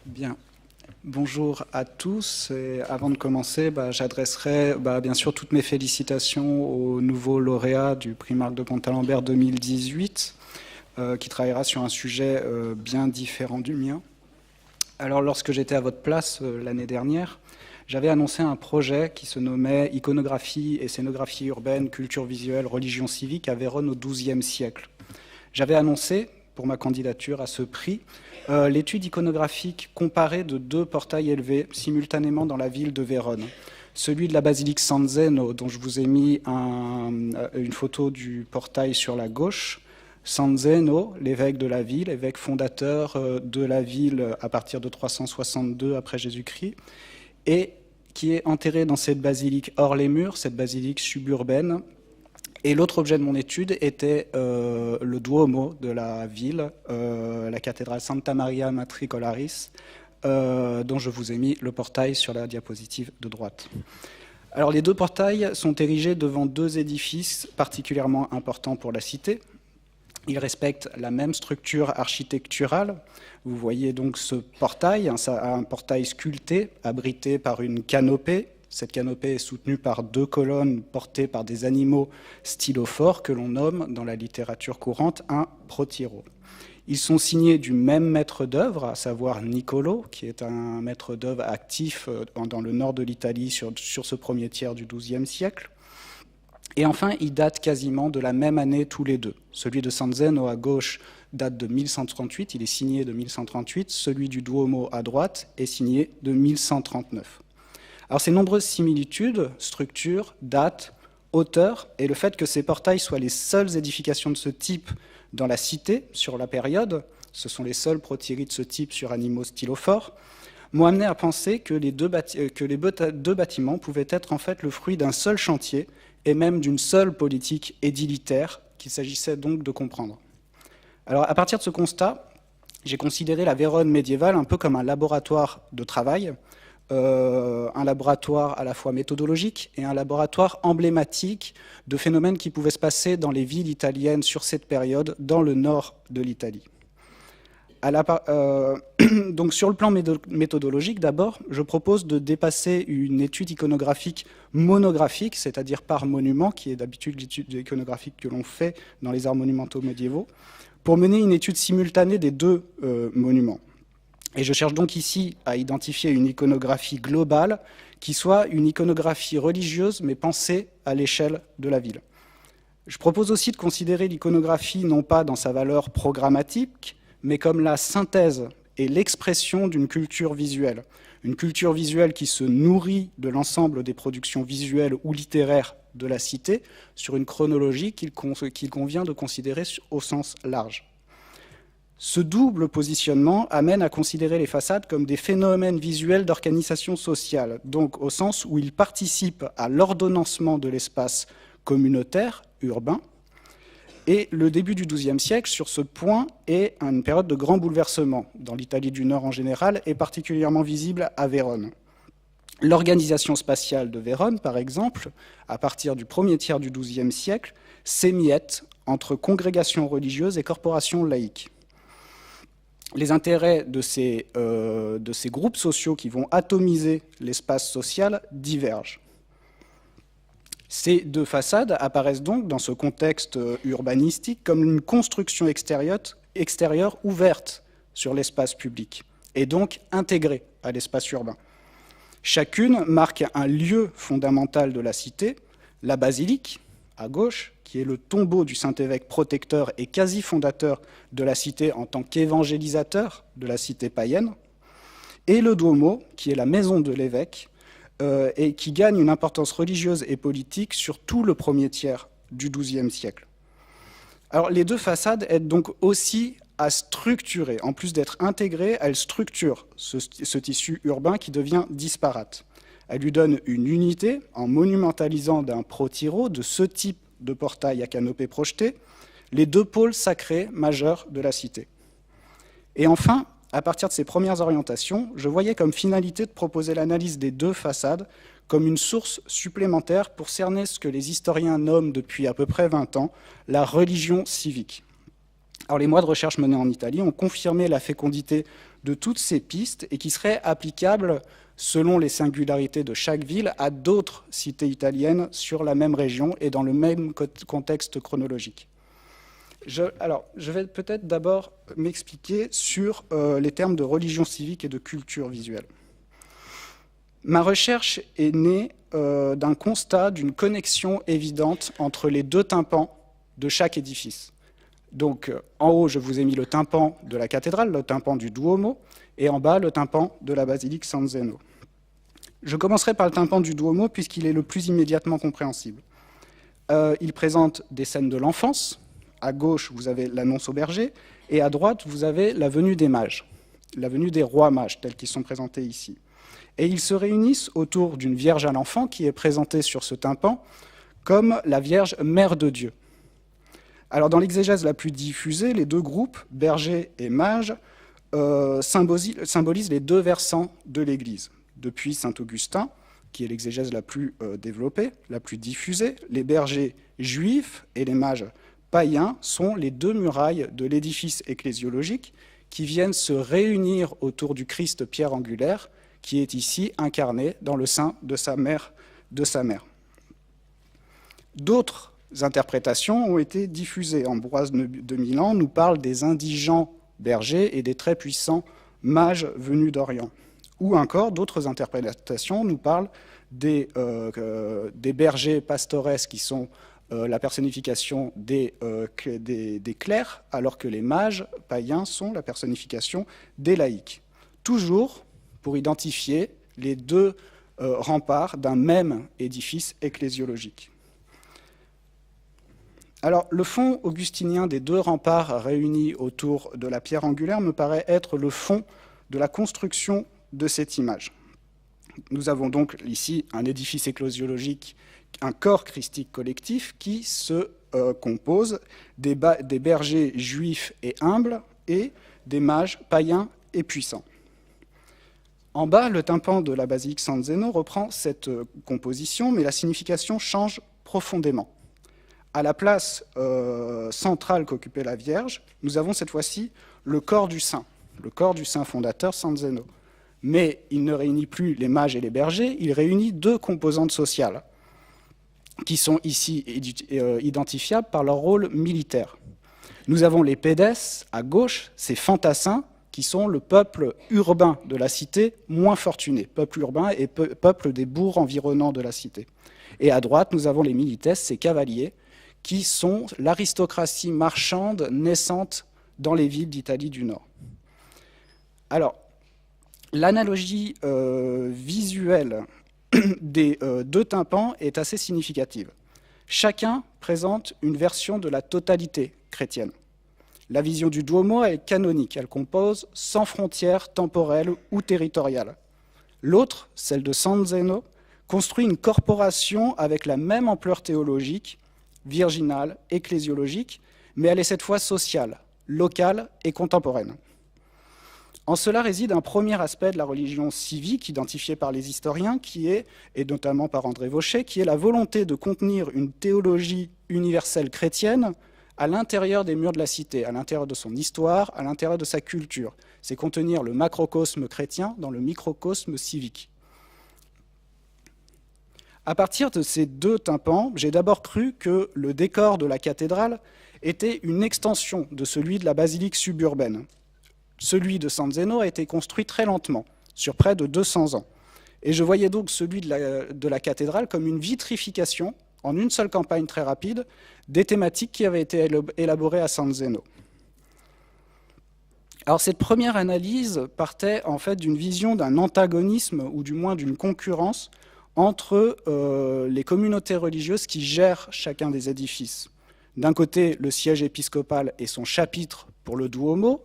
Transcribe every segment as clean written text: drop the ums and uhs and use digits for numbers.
Bien. Bonjour à tous. Et avant de commencer, j'adresserai bien sûr toutes mes félicitations au nouveau lauréat du prix Marc de Pontalembert 2018, qui travaillera sur un sujet bien différent du mien. Alors, lorsque j'étais à votre place l'année dernière, j'avais annoncé un projet qui se nommait Iconographie et scénographie urbaine, culture visuelle, religion civique à Vérone au XIIe siècle. J'avais annoncé, pour ma candidature à ce prix, l'étude iconographique comparée de deux portails élevés simultanément dans la ville de Vérone. Celui de la basilique San Zeno, dont je vous ai mis une photo du portail sur la gauche. San Zeno, l'évêque de la ville, évêque fondateur de la ville à partir de 362 après Jésus-Christ, et qui est enterré dans cette basilique hors les murs, cette basilique suburbaine. Et l'autre objet de mon étude était le Duomo de la ville, la cathédrale Santa Maria Matricolaris, dont je vous ai mis le portail sur la diapositive de droite. Alors les deux portails sont érigés devant deux édifices particulièrement importants pour la cité. Ils respectent la même structure architecturale. Vous voyez donc ce portail, un portail sculpté, abrité par une canopée. Cette canopée est soutenue par deux colonnes portées par des animaux stylophores que l'on nomme dans la littérature courante un protiro. Ils sont signés du même maître d'œuvre, à savoir Niccolò, qui est un maître d'œuvre actif dans le nord de l'Italie sur ce premier tiers du XIIe siècle. Et enfin, ils datent quasiment de la même année tous les deux. Celui de San Zeno à gauche date de 1138, il est signé de 1138. Celui du Duomo à droite est signé de 1139. Alors ces nombreuses similitudes, structure, date, hauteur, et le fait que ces portails soient les seules édifications de ce type dans la cité sur la période, ce sont les seuls protyries de ce type sur animaux stylophores, m'ont amené à penser que les deux bâtiments pouvaient être en fait le fruit d'un seul chantier et même d'une seule politique édilitaire qu'il s'agissait donc de comprendre. Alors à partir de ce constat, j'ai considéré la Vérone médiévale un peu comme un laboratoire de travail, un laboratoire à la fois méthodologique et un laboratoire emblématique de phénomènes qui pouvaient se passer dans les villes italiennes sur cette période, dans le nord de l'Italie. Donc sur le plan méthodologique, d'abord, je propose de dépasser une étude iconographique monographique, c'est-à-dire par monument, qui est d'habitude l'étude iconographique que l'on fait dans les arts monumentaux médiévaux, pour mener une étude simultanée des deux monuments. Et je cherche donc ici à identifier une iconographie globale qui soit une iconographie religieuse, mais pensée à l'échelle de la ville. Je propose aussi de considérer l'iconographie non pas dans sa valeur programmatique, mais comme la synthèse et l'expression d'une culture visuelle. Une culture visuelle qui se nourrit de l'ensemble des productions visuelles ou littéraires de la cité sur une chronologie qu'il convient de considérer au sens large. Ce double positionnement amène à considérer les façades comme des phénomènes visuels d'organisation sociale, donc au sens où ils participent à l'ordonnancement de l'espace communautaire, urbain. Et le début du XIIe siècle, sur ce point, est une période de grand bouleversement dans l'Italie du Nord en général, et particulièrement visible à Vérone. L'organisation spatiale de Vérone, par exemple, à partir du premier tiers du XIIe siècle, s'émiette entre congrégations religieuses et corporations laïques. Les intérêts de ces groupes sociaux qui vont atomiser l'espace social divergent. Ces deux façades apparaissent donc dans ce contexte urbanistique comme une construction extérieure ouverte sur l'espace public et donc intégrée à l'espace urbain. Chacune marque un lieu fondamental de la cité, la basilique, à gauche, qui est le tombeau du Saint-Évêque protecteur et quasi fondateur de la cité en tant qu'évangélisateur de la cité païenne, et le Duomo, qui est la maison de l'évêque, et qui gagne une importance religieuse et politique sur tout le premier tiers du XIIe siècle. Alors les deux façades aident donc aussi à structurer, en plus d'être intégrées, elles structurent ce tissu urbain qui devient disparate. Elle lui donne une unité en monumentalisant d'un protiro, de ce type de portail à canopée projetée, les deux pôles sacrés majeurs de la cité. Et enfin, à partir de ces premières orientations, je voyais comme finalité de proposer l'analyse des deux façades comme une source supplémentaire pour cerner ce que les historiens nomment depuis à peu près 20 ans la religion civique. Alors, les mois de recherche menés en Italie ont confirmé la fécondité de toutes ces pistes et qui seraient applicables, selon les singularités de chaque ville, à d'autres cités italiennes sur la même région et dans le même contexte chronologique. Je vais peut-être d'abord m'expliquer sur les termes de religion civique et de culture visuelle. Ma recherche est née d'un constat d'une connexion évidente entre les deux tympans de chaque édifice. Donc, en haut, je vous ai mis le tympan de la cathédrale, le tympan du Duomo, et en bas, le tympan de la basilique San Zeno. Je commencerai par le tympan du Duomo, puisqu'il est le plus immédiatement compréhensible. Il présente des scènes de l'enfance. À gauche, vous avez l'annonce au berger, et à droite, vous avez la venue des mages, la venue des rois mages, tels qu'ils sont présentés ici. Et ils se réunissent autour d'une Vierge à l'enfant, qui est présentée sur ce tympan comme la Vierge Mère de Dieu. Alors, dans l'exégèse la plus diffusée, les deux groupes, bergers et mages, symbolisent les deux versants de l'Église. Depuis saint Augustin, qui est l'exégèse la plus développée, la plus diffusée, les bergers juifs et les mages païens sont les deux murailles de l'édifice ecclésiologique qui viennent se réunir autour du Christ pierre angulaire, qui est ici incarné dans le sein de sa mère. D'autres interprétations ont été diffusées. Ambroise de Milan nous parle des indigents bergers et des très puissants mages venus d'Orient. Ou encore, d'autres interprétations nous parlent des bergers pastores qui sont la personnification des clercs, alors que les mages païens sont la personnification des laïcs. Toujours pour identifier les deux remparts d'un même édifice ecclésiologique. Alors, le fond augustinien des deux remparts réunis autour de la pierre angulaire me paraît être le fond de la construction de cette image. Nous avons donc ici un édifice ecclésiologique, un corps christique collectif qui se compose des bergers juifs et humbles et des mages païens et puissants. En bas, le tympan de la basilique San Zeno reprend cette composition, mais la signification change profondément. À la place centrale qu'occupait la Vierge, nous avons cette fois-ci le corps du saint fondateur San Zeno. Mais il ne réunit plus les mages et les bergers, il réunit deux composantes sociales qui sont ici identifiables par leur rôle militaire. Nous avons les pedes à gauche, ces fantassins qui sont le peuple urbain de la cité moins fortuné, peuple urbain et peuple des bourgs environnants de la cité. Et à droite, nous avons les milites, ces cavaliers, qui sont l'aristocratie marchande naissante dans les villes d'Italie du Nord. Alors, l'analogie visuelle des deux tympans est assez significative. Chacun présente une version de la totalité chrétienne. La vision du Duomo est canonique, elle compose sans frontières temporelles ou territoriales. L'autre, celle de San Zeno, construit une corporation avec la même ampleur théologique, virginale, ecclésiologique, mais elle est cette fois sociale, locale et contemporaine. En cela réside un premier aspect de la religion civique identifié par les historiens, qui est, et notamment par André Vauchet, qui est la volonté de contenir une théologie universelle chrétienne à l'intérieur des murs de la cité, à l'intérieur de son histoire, à l'intérieur de sa culture. C'est contenir le macrocosme chrétien dans le microcosme civique. À partir de ces deux tympans, j'ai d'abord cru que le décor de la cathédrale était une extension de celui de la basilique suburbaine. Celui de San Zeno a été construit très lentement, sur près de 200 ans. Et je voyais donc celui de la cathédrale comme une vitrification, en une seule campagne très rapide, des thématiques qui avaient été élaborées à San Zeno. Alors cette première analyse partait en fait d'une vision d'un antagonisme, ou du moins d'une concurrence, entre les communautés religieuses qui gèrent chacun des édifices. D'un côté, le siège épiscopal et son chapitre pour le Duomo,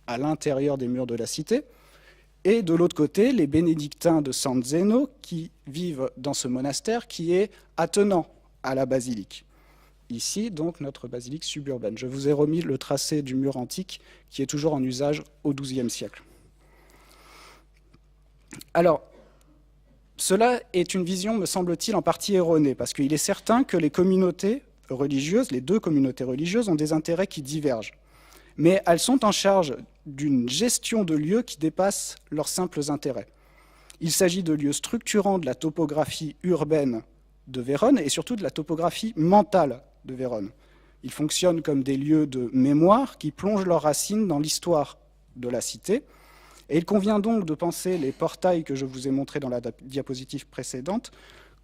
à l'intérieur des murs de la cité, et de l'autre côté, les bénédictins de San Zeno qui vivent dans ce monastère qui est attenant à la basilique. Ici, donc, notre basilique suburbaine. Je vous ai remis le tracé du mur antique qui est toujours en usage au XIIe siècle. Alors, cela est une vision, me semble-t-il, en partie erronée, parce qu'il est certain que les communautés religieuses, les deux communautés religieuses, ont des intérêts qui divergent. mais elles sont en charge d'une gestion de lieux qui dépasse leurs simples intérêts. Il s'agit de lieux structurants de la topographie urbaine de Vérone et surtout de la topographie mentale de Vérone. Ils fonctionnent comme des lieux de mémoire qui plongent leurs racines dans l'histoire de la cité. Et il convient donc de penser les portails que je vous ai montrés dans la diapositive précédente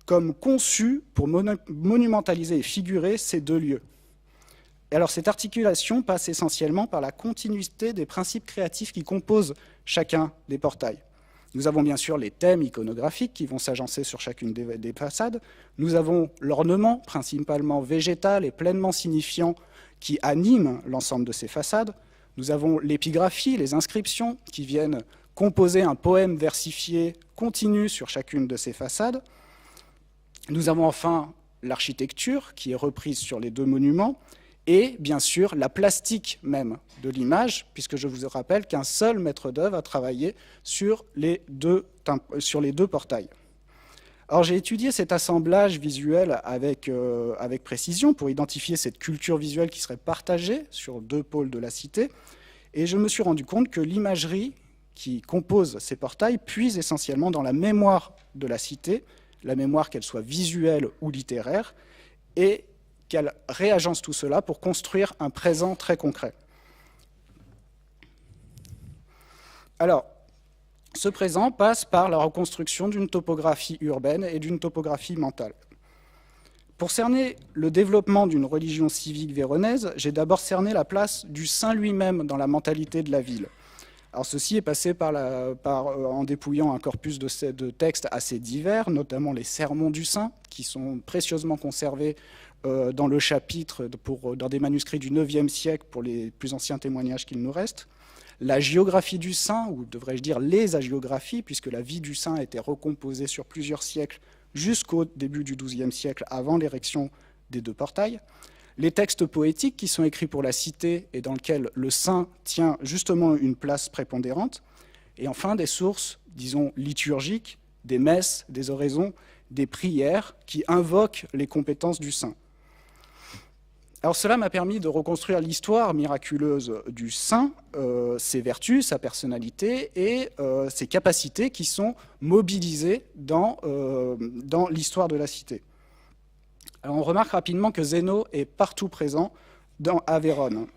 comme conçus pour monumentaliser et figurer ces deux lieux. Et alors cette articulation passe essentiellement par la continuité des principes créatifs qui composent chacun des portails. Nous avons bien sûr les thèmes iconographiques qui vont s'agencer sur chacune des façades. Nous avons l'ornement, principalement végétal et pleinement signifiant, qui anime l'ensemble de ces façades. Nous avons l'épigraphie, les inscriptions, qui viennent composer un poème versifié continu sur chacune de ces façades. Nous avons enfin l'architecture, qui est reprise sur les deux monuments, et bien sûr la plastique même de l'image, puisque je vous rappelle qu'un seul maître d'œuvre a travaillé sur les deux portails. Alors j'ai étudié cet assemblage visuel avec précision pour identifier cette culture visuelle qui serait partagée sur deux pôles de la cité, et je me suis rendu compte que l'imagerie qui compose ces portails puise essentiellement dans la mémoire de la cité, la mémoire qu'elle soit visuelle ou littéraire, et qu'elle réagence tout cela pour construire un présent très concret. Alors, ce présent passe par la reconstruction d'une topographie urbaine et d'une topographie mentale. Pour cerner le développement d'une religion civique véronaise, j'ai d'abord cerné la place du saint lui-même dans la mentalité de la ville. Alors ceci est passé en dépouillant un corpus de textes assez divers, notamment les sermons du saint, qui sont précieusement conservés dans le chapitre, dans des manuscrits du IXe siècle pour les plus anciens témoignages qu'il nous reste. La géographie du saint, ou devrais-je dire les hagiographies, puisque la vie du saint a été recomposée sur plusieurs siècles jusqu'au début du XIIe siècle, avant l'érection des deux portails. Les textes poétiques qui sont écrits pour la cité et dans lesquels le saint tient justement une place prépondérante. Et enfin, des sources, disons, liturgiques, des messes, des oraisons, des prières qui invoquent les compétences du saint. Alors cela m'a permis de reconstruire l'histoire miraculeuse du saint, ses vertus, sa personnalité et ses capacités qui sont mobilisées dans l'histoire de la cité. Alors on remarque rapidement que Zéno est partout présent à Vérone.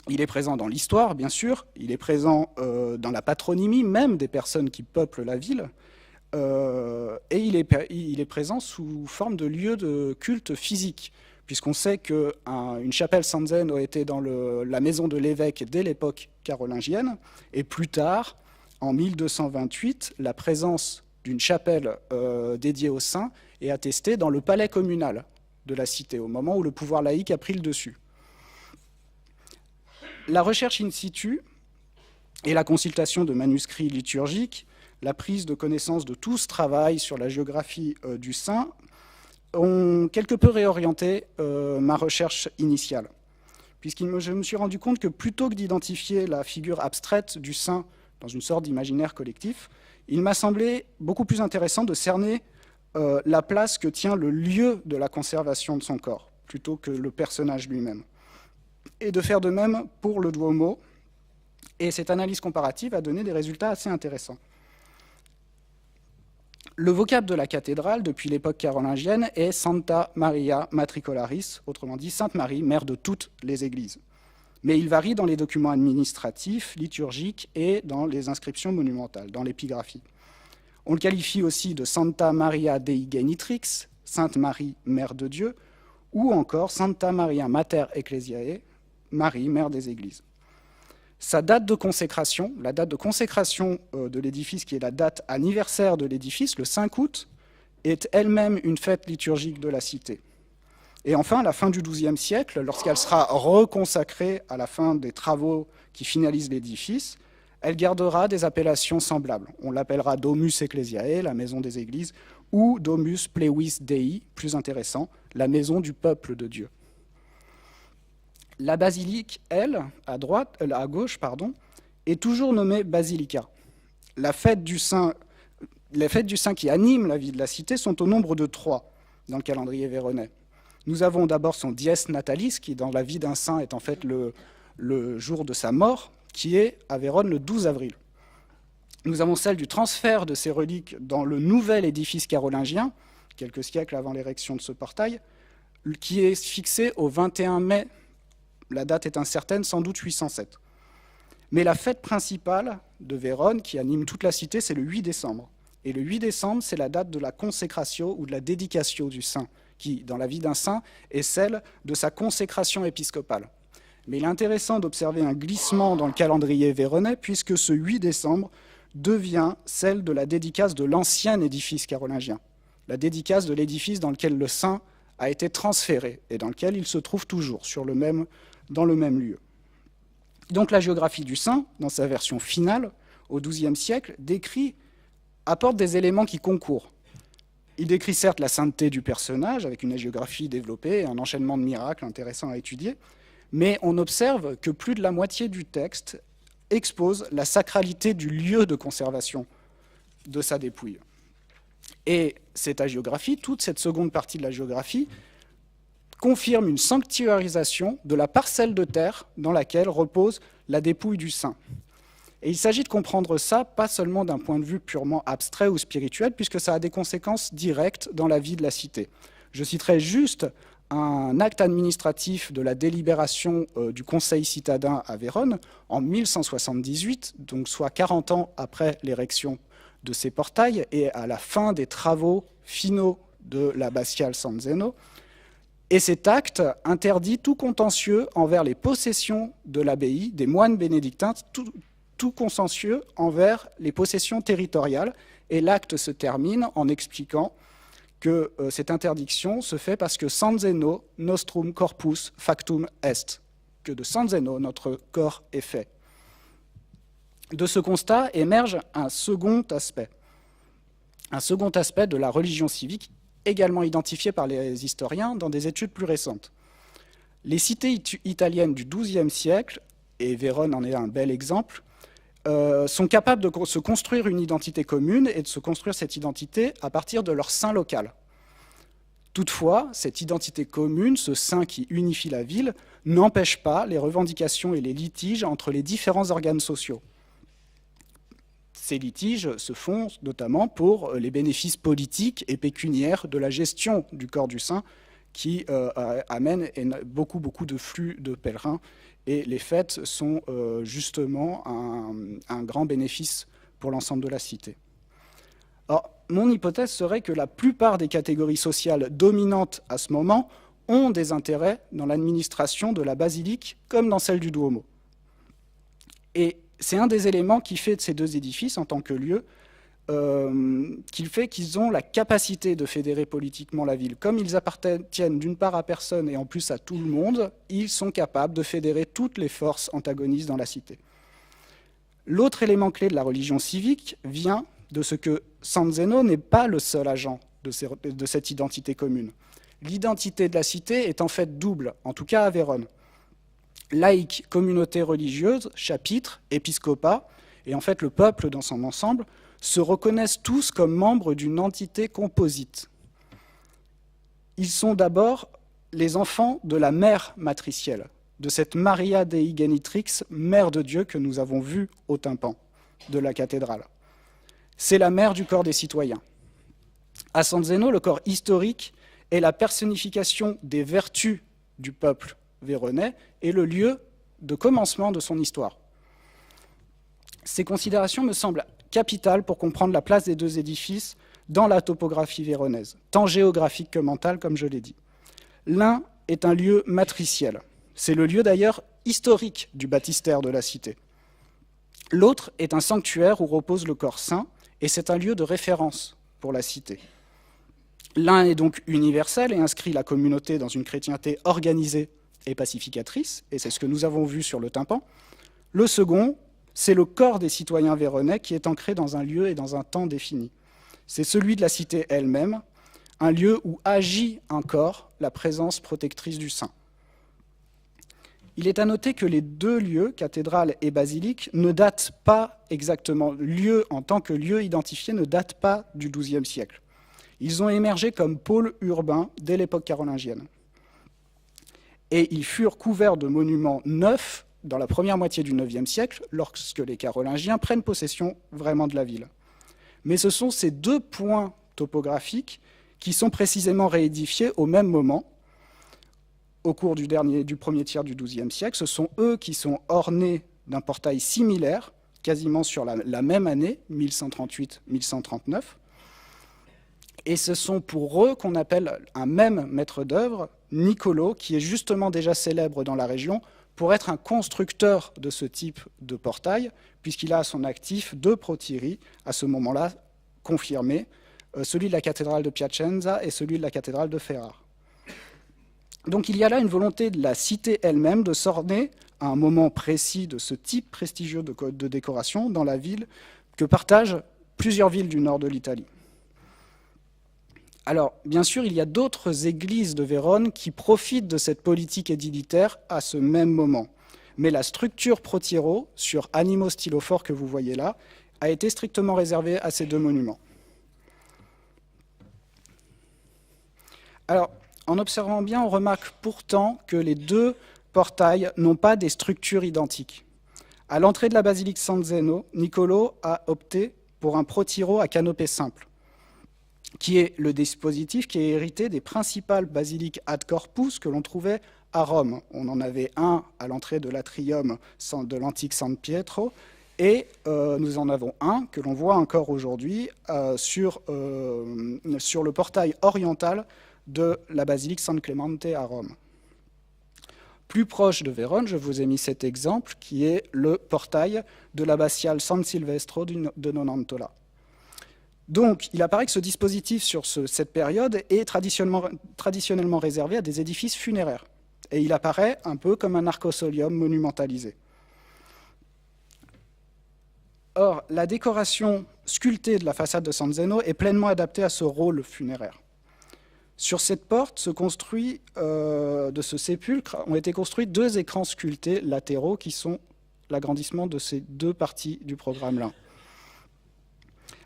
Il est présent dans l'histoire, bien sûr, il est présent dans la patronymy même des personnes qui peuplent la ville, et il est présent sous forme de lieu de culte physique, puisqu'on sait qu'une chapelle San Zeno était dans la maison de l'évêque dès l'époque carolingienne, et plus tard, en 1228, la présence d'une chapelle dédiée au saint est attestée dans le palais communal de la cité, au moment où le pouvoir laïque a pris le dessus. La recherche in situ et la consultation de manuscrits liturgiques, la prise de connaissance de tout ce travail sur la géographie du saint, ont quelque peu réorienté ma recherche initiale, puisque je me suis rendu compte que plutôt que d'identifier la figure abstraite du saint dans une sorte d'imaginaire collectif, il m'a semblé beaucoup plus intéressant de cerner la place que tient le lieu de la conservation de son corps, plutôt que le personnage lui-même. Et de faire de même pour le Duomo, et cette analyse comparative a donné des résultats assez intéressants. Le vocable de la cathédrale, depuis l'époque carolingienne, est Santa Maria Matricolaris, autrement dit Sainte Marie, mère de toutes les églises. Mais il varie dans les documents administratifs, liturgiques et dans les inscriptions monumentales, dans l'épigraphie. On le qualifie aussi de Santa Maria Dei Genitrix, Sainte Marie, mère de Dieu, ou encore Santa Maria Mater Ecclesiae, Marie, mère des églises. Sa date de consécration, la date de consécration de l'édifice, qui est la date anniversaire de l'édifice, le 5 août, est elle-même une fête liturgique de la cité. Et enfin, à la fin du XIIe siècle, lorsqu'elle sera reconsacrée à la fin des travaux qui finalisent l'édifice, elle gardera des appellations semblables. On l'appellera Domus Ecclesiae, la maison des églises, ou Domus Pleuis Dei, plus intéressant, la maison du peuple de Dieu. La basilique, elle, à gauche, est toujours nommée Basilica. Les fêtes du saint qui animent la vie de la cité sont au nombre de 3 dans le calendrier véronnais. Nous avons d'abord son Dies Natalis, qui dans la vie d'un saint est en fait le jour de sa mort, qui est à Vérone le 12 avril. Nous avons celle du transfert de ces reliques dans le nouvel édifice carolingien, quelques siècles avant l'érection de ce portail, qui est fixé au 21 mai, la date est incertaine, sans doute 807. Mais la fête principale de Vérone, qui anime toute la cité, c'est le 8 décembre. Et le 8 décembre, c'est la date de la consécratio ou de la dédicatio du saint, qui, dans la vie d'un saint, est celle de sa consécration épiscopale. Mais il est intéressant d'observer un glissement dans le calendrier véronnais, puisque ce 8 décembre devient celle de la dédicace de l'ancien édifice carolingien, la dédicace de l'édifice dans lequel le saint a été transféré et dans lequel il se trouve toujours, dans le même lieu. Donc la géographie du saint, dans sa version finale, au XIIe siècle, apporte des éléments qui concourent. Il décrit certes la sainteté du personnage, avec une hagiographie développée et un enchaînement de miracles intéressants à étudier, mais on observe que plus de la moitié du texte expose la sacralité du lieu de conservation de sa dépouille. Et cette hagiographie, toute cette seconde partie de la géographie, confirme une sanctuarisation de la parcelle de terre dans laquelle repose la dépouille du saint. Et il s'agit de comprendre ça, pas seulement d'un point de vue purement abstrait ou spirituel, puisque ça a des conséquences directes dans la vie de la cité. Je citerai juste un acte administratif de la délibération du Conseil citadin à Vérone en 1178, donc soit 40 ans après l'érection de ces portails et à la fin des travaux finaux de l'abbatiale San Zeno. Et cet acte interdit tout contentieux envers les possessions de l'abbaye, des moines bénédictins, tout contentieux envers les possessions territoriales. Et l'acte se termine en expliquant que cette interdiction se fait parce que San Zeno nostrum corpus factum est, que de San Zeno notre corps est fait. De ce constat émerge un second aspect de la religion civique, également identifié par les historiens dans des études plus récentes. Les cités italiennes du XIIe siècle, et Vérone en est un bel exemple, sont capables de se construire une identité commune et de se construire cette identité à partir de leur saint local. Toutefois, cette identité commune, ce saint qui unifie la ville, n'empêche pas les revendications et les litiges entre les différents organes sociaux. Ces litiges se font notamment pour les bénéfices politiques et pécuniaires de la gestion du corps du saint qui amène beaucoup de flux de pèlerins. Et les fêtes sont justement un grand bénéfice pour l'ensemble de la cité. Alors, mon hypothèse serait que la plupart des catégories sociales dominantes à ce moment ont des intérêts dans l'administration de la basilique comme dans celle du Duomo. Et c'est un des éléments qui fait de ces deux édifices en tant que lieu, qu'il fait qu'ils ont la capacité de fédérer politiquement la ville. Comme ils appartiennent d'une part à personne et en plus à tout le monde, ils sont capables de fédérer toutes les forces antagonistes dans la cité. L'autre élément clé de la religion civique vient de ce que San Zeno n'est pas le seul agent de cette identité commune. L'identité de la cité est en fait double, en tout cas à Vérone. Laïque, communauté religieuse, chapitre, épiscopat, et en fait le peuple dans son ensemble, se reconnaissent tous comme membres d'une entité composite. Ils sont d'abord les enfants de la mère matricielle, de cette Maria Dei Genitrix, mère de Dieu que nous avons vue au tympan de la cathédrale. C'est la mère du corps des citoyens. À San Zeno, le corps historique est la personnification des vertus du peuple véronnais et le lieu de commencement de son histoire. Ces considérations me semblent capitales pour comprendre la place des deux édifices dans la topographie véronaise, tant géographique que mentale, comme je l'ai dit. L'un est un lieu matriciel. C'est le lieu d'ailleurs historique du baptistère de la cité. L'autre est un sanctuaire où repose le corps saint, et c'est un lieu de référence pour la cité. L'un est donc universel et inscrit la communauté dans une chrétienté organisée et pacificatrice, et c'est ce que nous avons vu sur le tympan. Le second, c'est le corps des citoyens véronnais qui est ancré dans un lieu et dans un temps défini. C'est celui de la cité elle-même, un lieu où agit encore la présence protectrice du saint. Il est à noter que les deux lieux, cathédrale et basilique, ne datent pas exactement, lieu en tant que lieu identifié ne date pas du XIIe siècle. Ils ont émergé comme pôles urbains dès l'époque carolingienne. Et ils furent couverts de monuments neufs dans la première moitié du IXe siècle, lorsque les Carolingiens prennent possession vraiment de la ville. Mais ce sont ces deux points topographiques qui sont précisément réédifiés au même moment, au cours du premier tiers du XIIe siècle. Ce sont eux qui sont ornés d'un portail similaire, quasiment sur la même année, 1138-1139. Et ce sont pour eux qu'on appelle un même maître d'œuvre, Niccolò, qui est justement déjà célèbre dans la région pour être un constructeur de ce type de portail, puisqu'il a à son actif deux protiri, à ce moment-là confirmés, celui de la cathédrale de Piacenza et celui de la cathédrale de Ferrare. Donc il y a là une volonté de la cité elle-même de s'orner à un moment précis de ce type prestigieux de décoration dans la ville que partagent plusieurs villes du nord de l'Italie. Alors, bien sûr, il y a d'autres églises de Vérone qui profitent de cette politique édilitaire à ce même moment. Mais la structure Protiro, sur animaux stylophores que vous voyez là, a été strictement réservée à ces deux monuments. Alors, en observant bien, on remarque pourtant que les deux portails n'ont pas des structures identiques. À l'entrée de la basilique San Zeno, Niccolò a opté pour un protiro à canopée simple, qui est le dispositif qui est hérité des principales basiliques ad corpus que l'on trouvait à Rome. On en avait un à l'entrée de l'atrium de l'antique San Pietro, et nous en avons un que l'on voit encore aujourd'hui sur le portail oriental de la basilique San Clemente à Rome. Plus proche de Vérone, je vous ai mis cet exemple qui est le portail de l'abbatiale San Silvestro de Nonantola. Donc, il apparaît que ce dispositif sur cette période est traditionnellement réservé à des édifices funéraires. Et il apparaît un peu comme un arcosolium monumentalisé. Or, la décoration sculptée de la façade de San Zeno est pleinement adaptée à ce rôle funéraire. Sur cette porte de ce sépulcre ont été construits deux écrans sculptés latéraux qui sont l'agrandissement de ces deux parties du programme-là.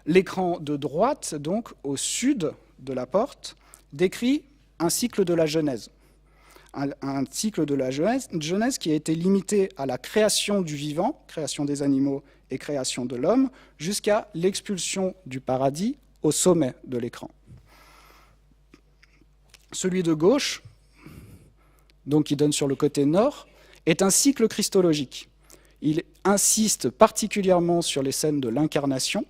L'écran de droite, donc au sud de la porte, décrit un cycle de la Genèse. Un cycle de la Genèse qui a été limité à la création du vivant, création des animaux et création de l'homme, jusqu'à l'expulsion du paradis au sommet de l'écran. Celui de gauche, donc qui donne sur le côté nord, est un cycle christologique. Il insiste particulièrement sur les scènes de l'incarnation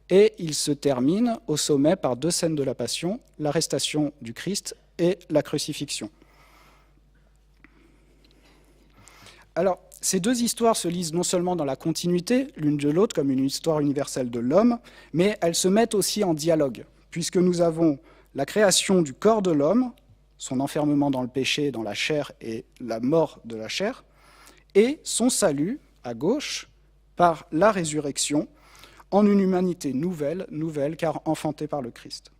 et il se termine au sommet par deux scènes de la Passion, l'arrestation du Christ et la crucifixion. Alors, ces deux histoires se lisent non seulement dans la continuité, l'une de l'autre, comme une histoire universelle de l'homme, mais elles se mettent aussi en dialogue, puisque nous avons la création du corps de l'homme, son enfermement dans le péché, dans la chair et la mort de la chair, et son salut, à gauche, par la résurrection, en une humanité nouvelle car enfantée par le Christ.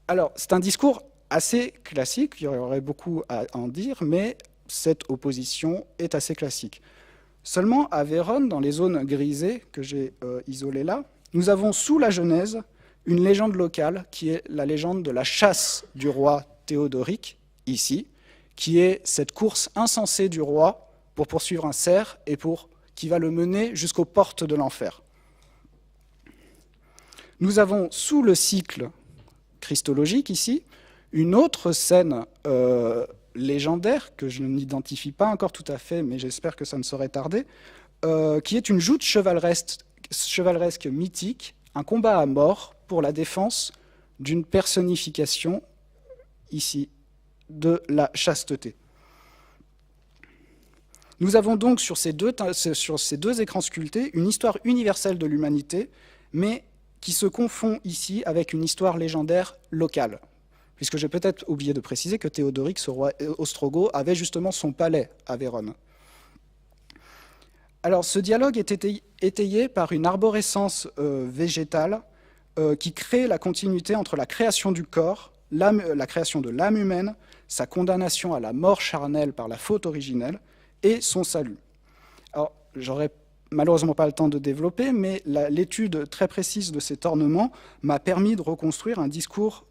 Alors, c'est un discours assez classique, il y aurait beaucoup à en dire, mais cette opposition est assez classique. Seulement, à Vérone, dans les zones grisées que j'ai isolées là, nous avons sous la Genèse une légende locale qui est la légende de la chasse du roi Théodoric, ici, qui est cette course insensée du roi pour poursuivre un cerf et qui va le mener jusqu'aux portes de l'enfer. Nous avons sous le cycle christologique ici une autre scène légendaire que je n'identifie pas encore tout à fait, mais j'espère que ça ne saurait tarder, qui est une joute chevaleresque mythique, un combat à mort pour la défense d'une personnification ici de la chasteté. Nous avons donc sur ces deux écrans sculptés une histoire universelle de l'humanité, mais qui se confond ici avec une histoire légendaire locale. Puisque j'ai peut-être oublié de préciser que Théodoric, ce roi ostrogoth, avait justement son palais à Vérone. Alors ce dialogue est étayé par une arborescence végétale qui crée la continuité entre la création du corps, la création de l'âme humaine, sa condamnation à la mort charnelle par la faute originelle, et son salut. Alors, j'aurais malheureusement pas le temps de développer, mais l'étude très précise de cet ornement m'a permis de reconstruire un discours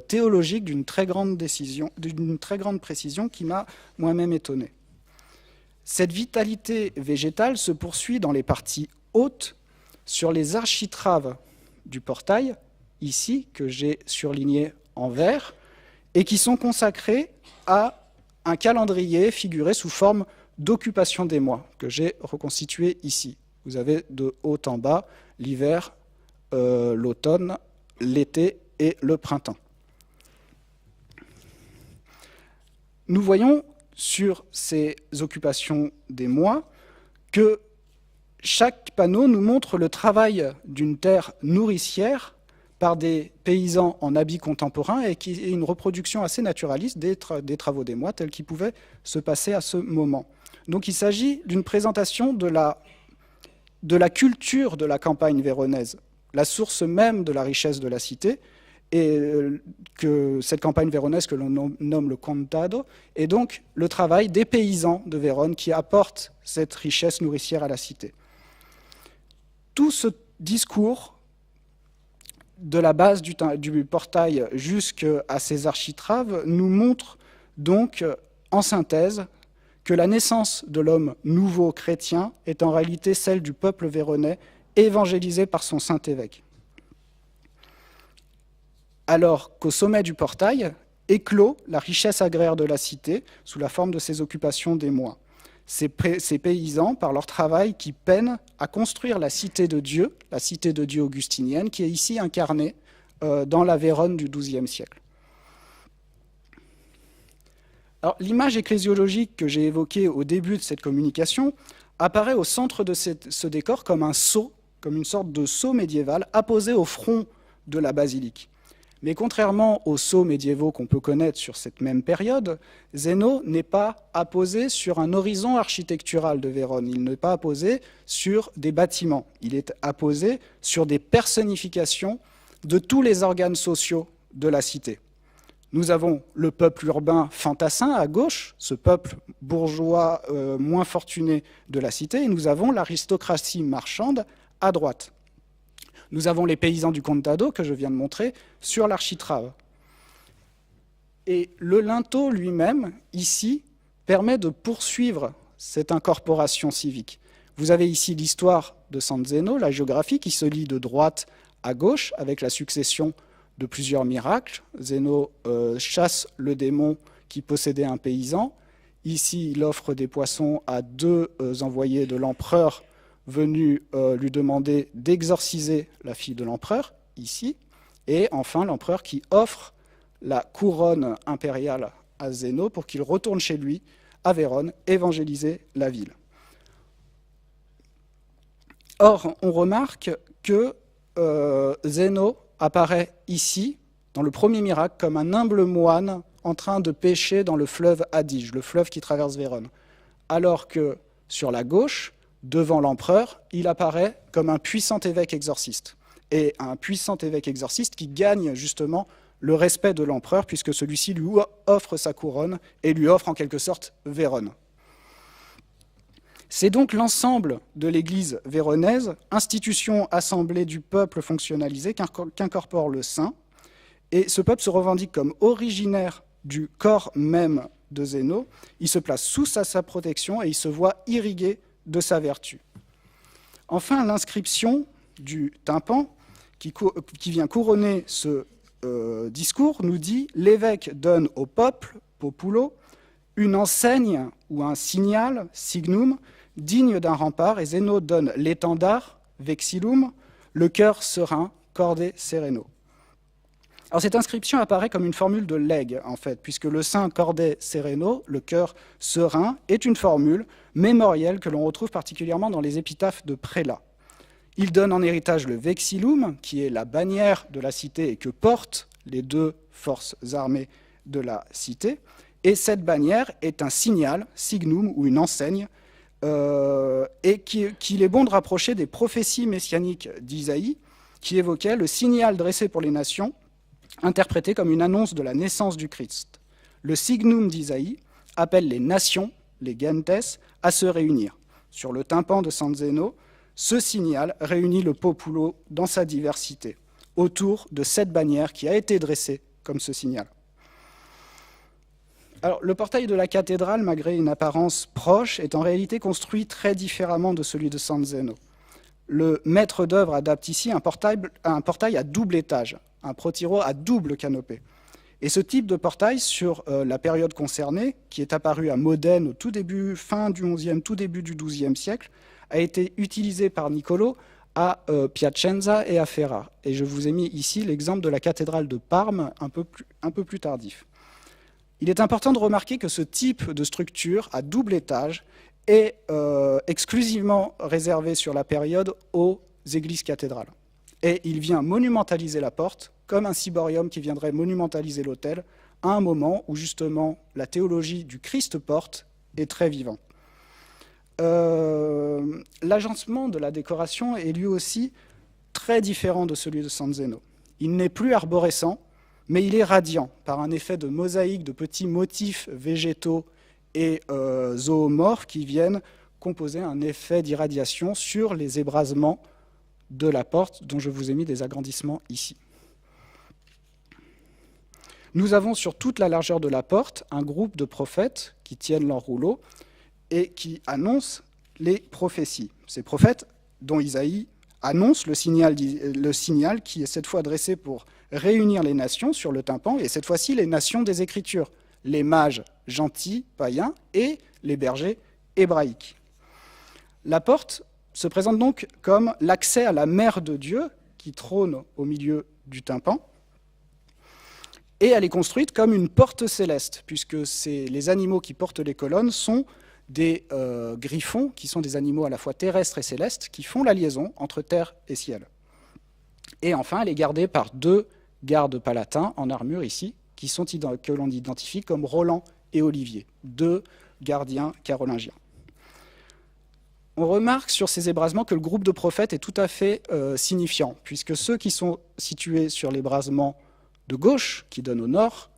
théologique d'une très grande précision qui m'a moi-même étonné. Cette vitalité végétale se poursuit dans les parties hautes, sur les architraves du portail, ici, que j'ai surligné en vert, et qui sont consacrés à un calendrier figuré sous forme d'occupation des mois, que j'ai reconstitué ici. Vous avez de haut en bas l'hiver, l'automne, l'été et le printemps. Nous voyons sur ces occupations des mois que chaque panneau nous montre le travail d'une terre nourricière par des paysans en habits contemporains et qui est une reproduction assez naturaliste des travaux des mois tels qu'ils pouvaient se passer à ce moment. Donc il s'agit d'une présentation de la culture de la campagne véronaise, la source même de la richesse de la cité, et que cette campagne véronaise que l'on nomme le contado, est donc le travail des paysans de Vérone qui apportent cette richesse nourricière à la cité. Tout ce discours, de la base du portail jusqu'à ces architraves, nous montre donc en synthèse que la naissance de l'homme nouveau chrétien est en réalité celle du peuple véronnais évangélisé par son saint évêque. Alors qu'au sommet du portail éclot la richesse agraire de la cité sous la forme de ces occupations des mois. Ces paysans, par leur travail, qui peinent à construire la cité de Dieu augustinienne, qui est ici incarnée dans la Vérone du XIIe siècle. Alors, l'image ecclésiologique que j'ai évoquée au début de cette communication apparaît au centre de ce décor comme un sceau, comme une sorte de sceau médiéval apposé au front de la basilique. Mais contrairement aux sceaux médiévaux qu'on peut connaître sur cette même période, Zéno n'est pas apposé sur un horizon architectural de Vérone, il n'est pas apposé sur des bâtiments, il est apposé sur des personnifications de tous les organes sociaux de la cité. Nous avons le peuple urbain fantassin à gauche, ce peuple bourgeois moins fortuné de la cité, et nous avons l'aristocratie marchande à droite. Nous avons les paysans du contado, que je viens de montrer, sur l'architrave. Et le linteau lui-même, ici, permet de poursuivre cette incorporation civique. Vous avez ici l'histoire de San Zeno, la géographie, qui se lit de droite à gauche, avec la succession de plusieurs miracles. Zéno chasse le démon qui possédait un paysan. Ici, il offre des poissons à deux envoyés de l'empereur venus lui demander d'exorciser la fille de l'empereur, ici. Et enfin, l'empereur qui offre la couronne impériale à Zéno pour qu'il retourne chez lui, à Vérone, évangéliser la ville. Or, on remarque que Zéno apparaît ici, dans le premier miracle, comme un humble moine en train de pêcher dans le fleuve Adige, le fleuve qui traverse Vérone. Alors que sur la gauche, devant l'empereur, il apparaît comme un puissant évêque exorciste. Et un puissant évêque exorciste qui gagne justement le respect de l'empereur, puisque celui-ci lui offre sa couronne et lui offre en quelque sorte Vérone. C'est donc l'ensemble de l'Église véronaise, institution assemblée du peuple fonctionnalisé, qu'incorpore le saint. Et ce peuple se revendique comme originaire du corps même de Zéno. Il se place sous sa protection et il se voit irrigué de sa vertu. Enfin, l'inscription du tympan, qui vient couronner ce discours, nous dit « L'évêque donne au peuple, populo, une enseigne ou un signal, signum, digne d'un rempart, et Zéno donne l'étendard, vexillum, le cœur serein, corde sereno ». Alors cette inscription apparaît comme une formule de legs, en fait, puisque le saint corde sereno, le cœur serein, est une formule mémorielle que l'on retrouve particulièrement dans les épitaphes de prélats. Il donne en héritage le vexillum, qui est la bannière de la cité et que portent les deux forces armées de la cité. Et cette bannière est un signal, signum, ou une enseigne, et qu'il est bon de rapprocher des prophéties messianiques d'Isaïe, qui évoquaient le signal dressé pour les nations, interprété comme une annonce de la naissance du Christ. Le signum d'Isaïe appelle les nations, les gentes, à se réunir. Sur le tympan de San Zeno, ce signal réunit le populo dans sa diversité, autour de cette bannière qui a été dressée comme ce signal. Alors, le portail de la cathédrale, malgré une apparence proche, est en réalité construit très différemment de celui de San Zeno. Le maître d'œuvre adapte ici un portail à double étage, un protiro à double canopée. Et ce type de portail, sur la période concernée, qui est apparu à Modène au tout début, fin du XIe, tout début du XIIe siècle, a été utilisé par Niccolo à Piacenza et à Ferrare. Et je vous ai mis ici l'exemple de la cathédrale de Parme, un peu plus tardif. Il est important de remarquer que ce type de structure à double étage est exclusivement réservé sur la période aux églises cathédrales. Et il vient monumentaliser la porte, comme un ciborium qui viendrait monumentaliser l'autel, à un moment où justement la théologie du Christ-porte est très vivante. L'agencement de la décoration est lui aussi très différent de celui de San Zeno. Il n'est plus arborescent, mais il est radiant par un effet de mosaïque de petits motifs végétaux et zoomorphes qui viennent composer un effet d'irradiation sur les ébrasements de la porte, dont je vous ai mis des agrandissements ici. Nous avons sur toute la largeur de la porte un groupe de prophètes qui tiennent leur rouleau et qui annoncent les prophéties. Ces prophètes dont Isaïe annonce le signal qui est cette fois dressé pour réunir les nations sur le tympan, et cette fois-ci les nations des Écritures, les mages gentils, païens, et les bergers hébraïques. La porte se présente donc comme l'accès à la mère de Dieu qui trône au milieu du tympan, et elle est construite comme une porte céleste, puisque les animaux qui portent les colonnes sont des griffons, qui sont des animaux à la fois terrestres et célestes, qui font la liaison entre terre et ciel. Et enfin, elle est gardée par 2 gardes palatins en armure ici, que l'on identifie comme Roland et Olivier, 2 gardiens carolingiens. On remarque sur ces ébrasements que le groupe de prophètes est tout à fait signifiant, puisque ceux qui sont situés sur l'ébrasement de gauche, qui donne au nord,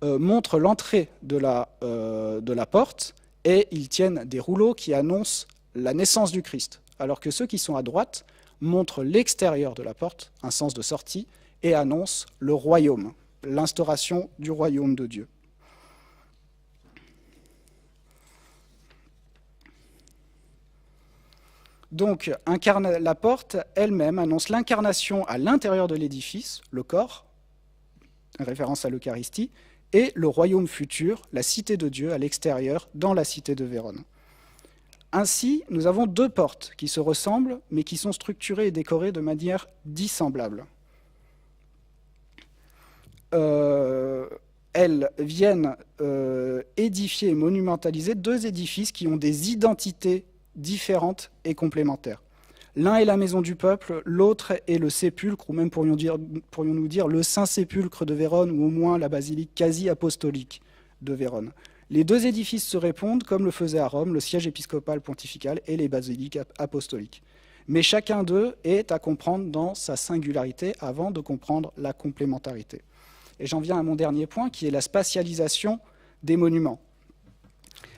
montrent l'entrée de la porte, et ils tiennent des rouleaux qui annoncent la naissance du Christ, alors que ceux qui sont à droite montrent l'extérieur de la porte, un sens de sortie, et annoncent le royaume, l'instauration du royaume de Dieu. Donc, la porte elle-même annonce l'incarnation à l'intérieur de l'édifice, le corps, référence à l'Eucharistie, et le royaume futur, la cité de Dieu à l'extérieur, dans la cité de Vérone. Ainsi, nous avons 2 portes qui se ressemblent, mais qui sont structurées et décorées de manière dissemblable. Elles viennent édifier et monumentaliser 2 édifices qui ont des identités différentes et complémentaires. L'un est la maison du peuple, l'autre est le sépulcre, ou même pourrions-nous dire le Saint-Sépulcre de Vérone, ou au moins la basilique quasi-apostolique de Vérone. Les 2 édifices se répondent, comme le faisait à Rome le siège épiscopal pontifical et les basiliques apostoliques. Mais chacun d'eux est à comprendre dans sa singularité avant de comprendre la complémentarité. Et j'en viens à mon dernier point, qui est la spatialisation des monuments.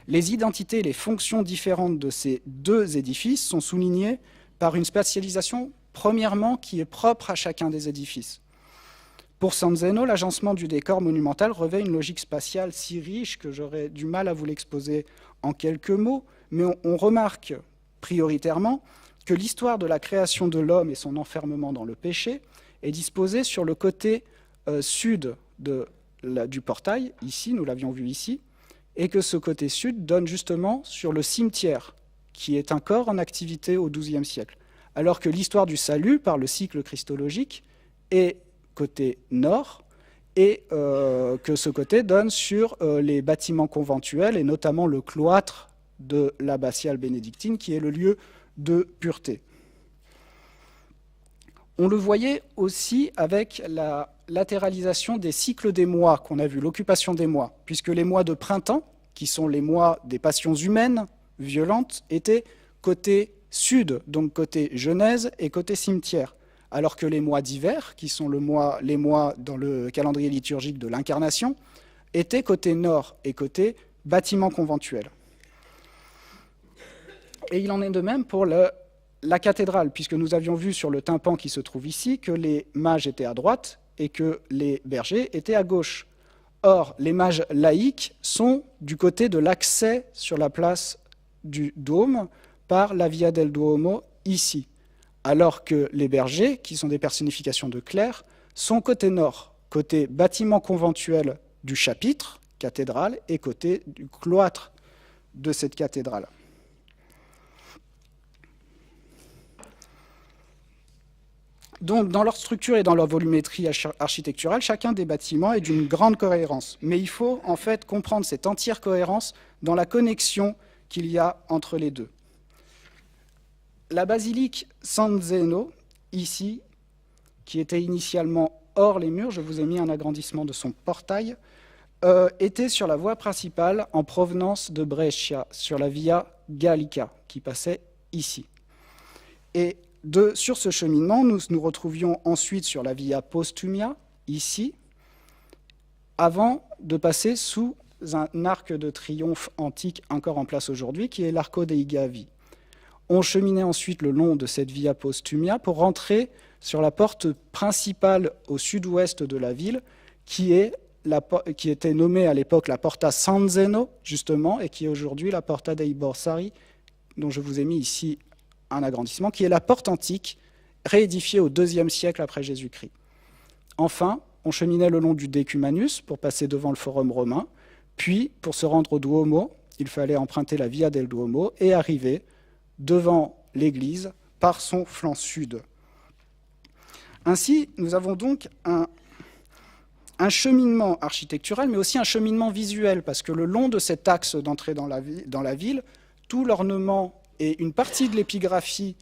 Les identités et les fonctions différentes de ces 2 édifices sont soulignées par une spatialisation, premièrement, qui est propre à chacun des édifices. Pour San Zeno, l'agencement du décor monumental revêt une logique spatiale si riche que j'aurais du mal à vous l'exposer en quelques mots, mais on remarque prioritairement que l'histoire de la création de l'homme et son enfermement dans le péché est disposée sur le côté sud du portail, ici, nous l'avions vu ici, et que ce côté sud donne justement sur le cimetière, qui est un corps en activité au XIIe siècle, alors que l'histoire du salut, par le cycle christologique, est côté nord, et que ce côté donne sur les bâtiments conventuels, et notamment le cloître de l'abbatiale bénédictine, qui est le lieu de pureté. On le voyait aussi avec la latéralisation des cycles des mois qu'on a vu, l'occupation des mois, puisque les mois de printemps, qui sont les mois des passions humaines violentes, étaient côté sud, donc côté Genèse et côté cimetière, alors que les mois d'hiver, qui sont les mois dans le calendrier liturgique de l'incarnation, étaient côté nord et côté bâtiment conventuel. Et il en est de même pour la cathédrale, puisque nous avions vu sur le tympan qui se trouve ici que les mages étaient à droite et que les bergers étaient à gauche. Or, les mages laïques sont du côté de l'accès sur la place du Dôme par la Via del Duomo ici, alors que les bergers, qui sont des personnifications de clercs, sont côté nord, côté bâtiment conventuel du chapitre, cathédrale, et côté du cloître de cette cathédrale. Donc, dans leur structure et dans leur volumétrie architecturale, chacun des bâtiments est d'une grande cohérence. Mais il faut en fait comprendre cette entière cohérence dans la connexion qu'il y a entre les deux. La basilique San Zeno, ici, qui était initialement hors les murs, je vous ai mis un agrandissement de son portail, était sur la voie principale en provenance de Brescia, sur la Via Gallica, qui passait ici. Et sur ce cheminement, nous nous retrouvions ensuite sur la Via Postumia, ici, avant de passer sous un arc de triomphe antique encore en place aujourd'hui, qui est l'Arco dei Gavi. On cheminait ensuite le long de cette Via Postumia pour rentrer sur la porte principale au sud-ouest de la ville, qui était nommée à l'époque la Porta San Zeno, justement, et qui est aujourd'hui la Porta dei Borsari, dont je vous ai mis ici un agrandissement, qui est la porte antique, réédifiée au IIe siècle après Jésus-Christ. Enfin, on cheminait le long du Decumanus pour passer devant le Forum romain, puis, pour se rendre au Duomo, il fallait emprunter la Via del Duomo et arriver devant l'église par son flanc sud. Ainsi, nous avons donc un cheminement architectural, mais aussi un cheminement visuel, parce que le long de cet axe d'entrée dans la ville, tout l'ornement et une partie de l'épigraphie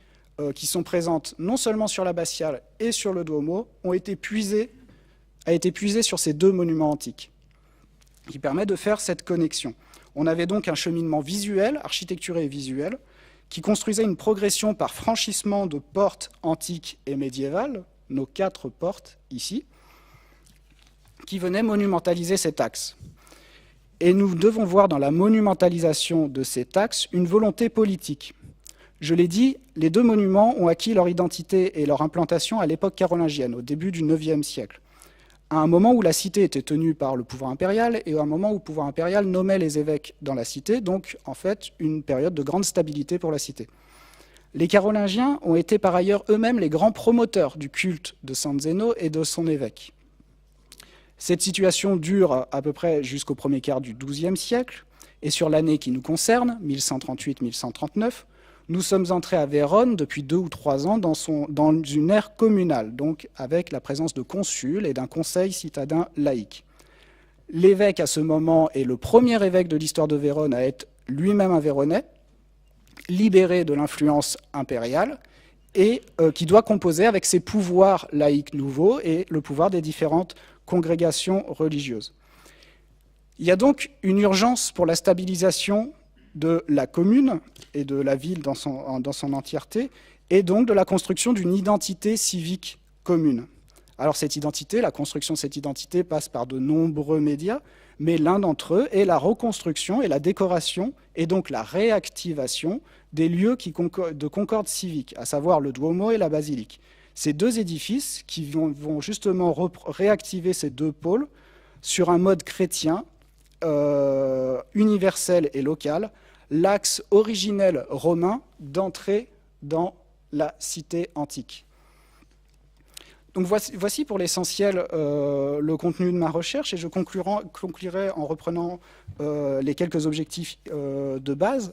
qui sont présentes non seulement sur l'abbatiale et sur le Duomo a été puisée sur ces deux monuments antiques, qui permet de faire cette connexion. On avait donc un cheminement visuel, architecturé et visuel, qui construisait une progression par franchissement de portes antiques et médiévales, nos 4 portes ici, qui venaient monumentaliser cet axe. Et nous devons voir dans la monumentalisation de cet axe une volonté politique. Je l'ai dit, les deux monuments ont acquis leur identité et leur implantation à l'époque carolingienne, au début du IXe siècle, à un moment où la cité était tenue par le pouvoir impérial et à un moment où le pouvoir impérial nommait les évêques dans la cité, donc en fait une période de grande stabilité pour la cité. Les Carolingiens ont été par ailleurs eux-mêmes les grands promoteurs du culte de San Zeno et de son évêque. Cette situation dure à peu près jusqu'au premier quart du XIIe siècle, et sur l'année qui nous concerne, 1138-1139, nous sommes entrés à Vérone depuis 2 ou 3 ans dans une ère communale, donc avec la présence de consuls et d'un conseil citadin laïque. L'évêque à ce moment est le premier évêque de l'histoire de Vérone à être lui-même un Véronnais, libéré de l'influence impériale, et qui doit composer avec ses pouvoirs laïques nouveaux et le pouvoir des différentes congrégations religieuses. Il y a donc une urgence pour la stabilisation de la commune et de la ville dans son entièreté, et donc de la construction d'une identité civique commune. Alors cette identité, la construction de cette identité passe par de nombreux médias, mais l'un d'entre eux est la reconstruction et la décoration, et donc la réactivation des lieux de concorde civique, à savoir le Duomo et la basilique. Ces deux édifices qui vont justement réactiver ces deux pôles sur un mode chrétien, universel et local, l'axe originel romain d'entrée dans la cité antique. Donc voici pour l'essentiel le contenu de ma recherche, et je conclurai en reprenant les quelques objectifs de base,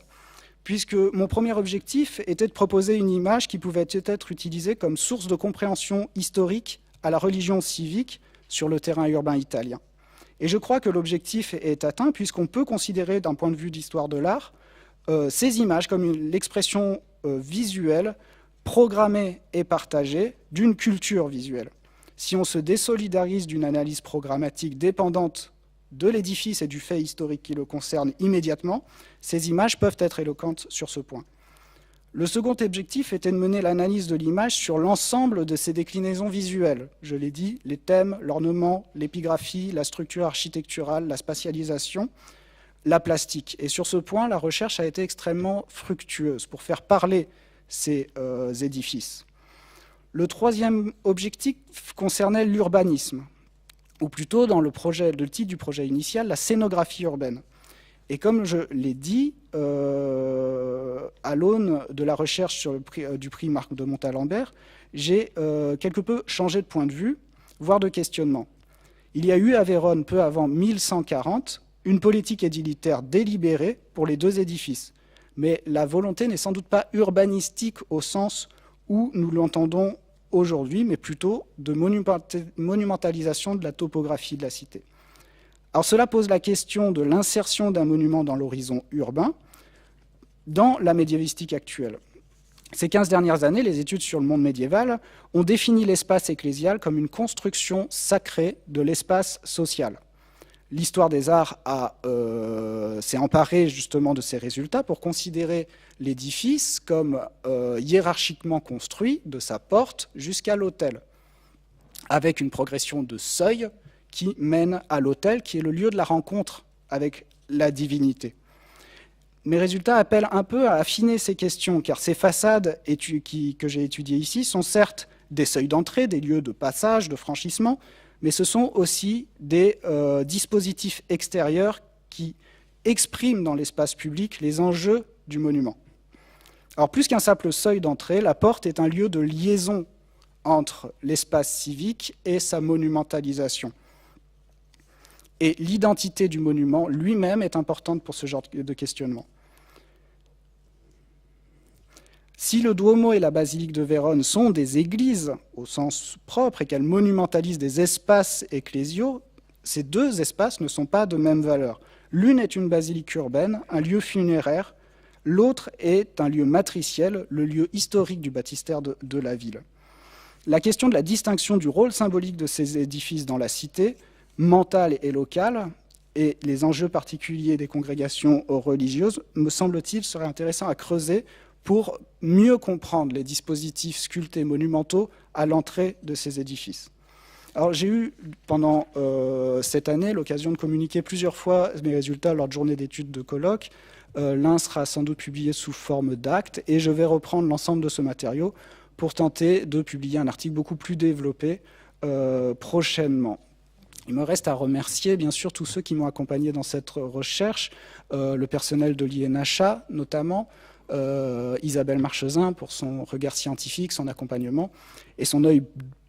puisque mon premier objectif était de proposer une image qui pouvait être utilisée comme source de compréhension historique à la religion civique sur le terrain urbain italien. Et je crois que l'objectif est atteint, puisqu'on peut considérer d'un point de vue d'histoire de l'art ces images comme l'expression visuelle, programmée et partagée d'une culture visuelle. Si on se désolidarise d'une analyse programmatique dépendante de l'édifice et du fait historique qui le concerne immédiatement, ces images peuvent être éloquentes sur ce point. Le second objectif était de mener l'analyse de l'image sur l'ensemble de ses déclinaisons visuelles. Je l'ai dit, les thèmes, l'ornement, l'épigraphie, la structure architecturale, la spatialisation, la plastique. Et sur ce point, la recherche a été extrêmement fructueuse pour faire parler ces édifices. Le troisième objectif concernait l'urbanisme. ou plutôt dans le titre du projet initial, la scénographie urbaine. Et comme je l'ai dit, à l'aune de la recherche sur du prix Marc de Montalembert, j'ai quelque peu changé de point de vue, voire de questionnement. Il y a eu à Vérone, peu avant 1140, une politique édilitaire délibérée pour les deux édifices. Mais la volonté n'est sans doute pas urbanistique au sens où nous l'entendons aujourd'hui, mais plutôt de monumentalisation de la topographie de la cité. Alors cela pose la question de l'insertion d'un monument dans l'horizon urbain dans la médiévistique actuelle. Ces 15 dernières années, les études sur le monde médiéval ont défini l'espace ecclésial comme une construction sacrée de l'espace social. L'histoire des arts s'est emparée justement de ces résultats pour considérer l'édifice comme hiérarchiquement construit de sa porte jusqu'à l'autel, avec une progression de seuil qui mène à l'autel, qui est le lieu de la rencontre avec la divinité. Mes résultats appellent un peu à affiner ces questions, car ces façades que j'ai étudiées ici sont certes des seuils d'entrée, des lieux de passage, de franchissement, mais ce sont aussi des dispositifs extérieurs qui expriment dans l'espace public les enjeux du monument. Alors plus qu'un simple seuil d'entrée, la porte est un lieu de liaison entre l'espace civique et sa monumentalisation. Et l'identité du monument lui-même est importante pour ce genre de questionnement. Si le Duomo et la basilique de Vérone sont des églises au sens propre et qu'elles monumentalisent des espaces ecclésiaux, ces deux espaces ne sont pas de même valeur. L'une est une basilique urbaine, un lieu funéraire, l'autre est un lieu matriciel, le lieu historique du baptistère de la ville. La question de la distinction du rôle symbolique de ces édifices dans la cité, mentale et locale, et les enjeux particuliers des congrégations religieuses, me semble-t-il, serait intéressant à creuser pour mieux comprendre les dispositifs sculptés monumentaux à l'entrée de ces édifices. Alors j'ai eu pendant cette année l'occasion de communiquer plusieurs fois mes résultats lors de journées d'études de colloques. L'un sera sans doute publié sous forme d'acte et je vais reprendre l'ensemble de ce matériau pour tenter de publier un article beaucoup plus développé prochainement. Il me reste à remercier bien sûr tous ceux qui m'ont accompagné dans cette recherche, le personnel de l'INHA notamment, Isabelle Marchesin pour son regard scientifique, son accompagnement et son œil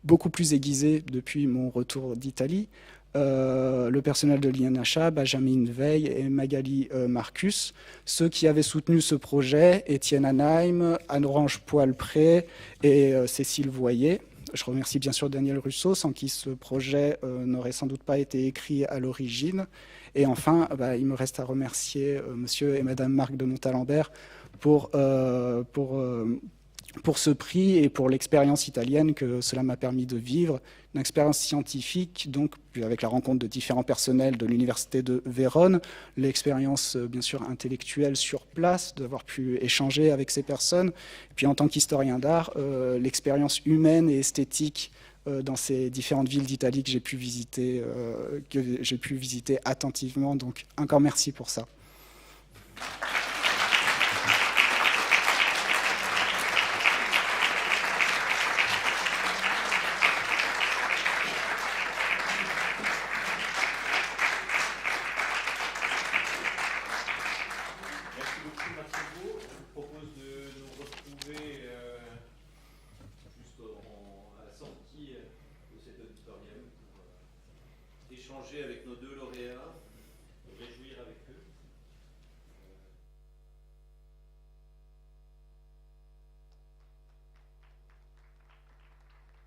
beaucoup plus aiguisé depuis mon retour d'Italie, le personnel de l'INHA, Benjamin Veil et Magali Marcus, ceux qui avaient soutenu ce projet, Étienne Anheim, Anne-Orange Poilpré et Cécile Voyer. Je remercie bien sûr Daniel Russo, sans qui ce projet n'aurait sans doute pas été écrit à l'origine. Et enfin, il me reste à remercier monsieur et madame Marc de Montalembert pour ce prix et pour l'expérience italienne que cela m'a permis de vivre, une expérience scientifique, donc avec la rencontre de différents personnels de l'Université de Vérone, l'expérience bien sûr intellectuelle sur place, d'avoir pu échanger avec ces personnes, et puis en tant qu'historien d'art, l'expérience humaine et esthétique dans ces différentes villes d'Italie que j'ai pu visiter attentivement. Donc encore merci pour ça.